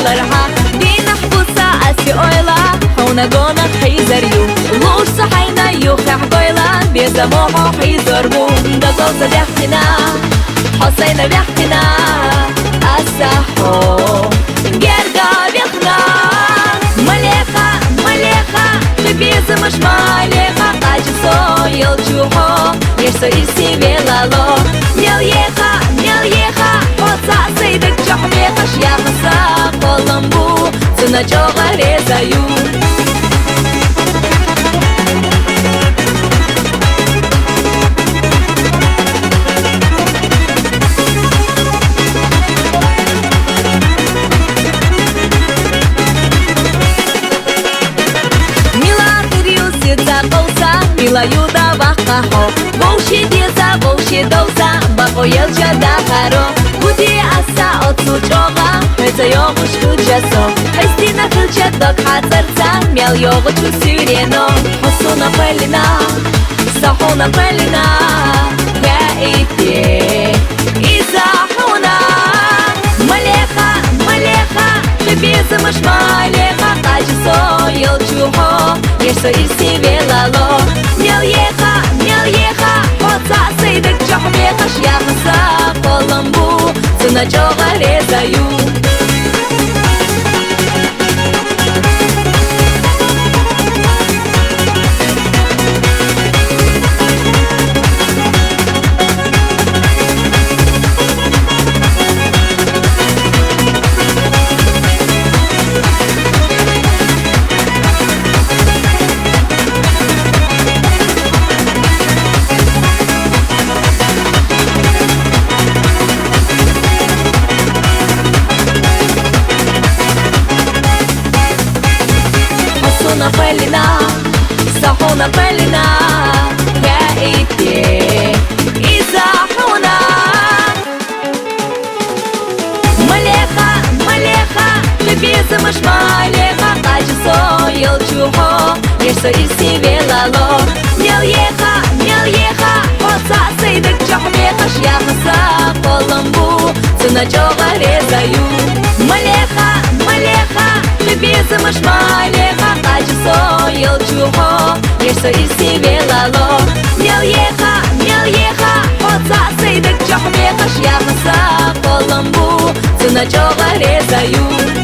لرها دي نحبوسا أسي أويلا هونا قونا حيزريو لوش صحينا يوخح قويلا بيزموحو حيزربو دا قوزا بيحتنا حسينا بيحتنا أساحو جرقا بيخنا مليخا مليخا ببيزا مش ماليخا قاجي صويل جوحو يرسو إرسي بيلالو مليخا مليخا حوصا سيدك جحميخا شياخسا قولنبو سنة جوغا ريزايو Мила юда вахахо Волши деза, волши доза Бахо елча да харо Буди аса отсу чога Хойца йогу шкучасо Хайстина хылча док хацарца Мял йогу чу сюрено Хосуна пелина Сахуна пелина Хэ ите Изахуна Малеха, малеха Шебеза маш малеха Качесо елчухо Ешсо ирси велало Мелеха, мелеха Хоца сейдек чахмеха Шьяхаса Колумбу Цена чога резаю Пелина, сахуна пелина, хэ-ите, изахуна. Малеха, малеха, лебеза маш малеха, качесо елчухо, ешсо ирси велало. Мелеха, мелеха, хоца сейдек чахмеха, шьяхаса Колумбу, цена чога резаю. Малеха, малеха, лебеза маш малеха, качесо елчухо, ешсо ирси велало. Мелеха, мелеха, хоца сейдек чахмеха, шьяхаса Колумбу, цена чога резаю.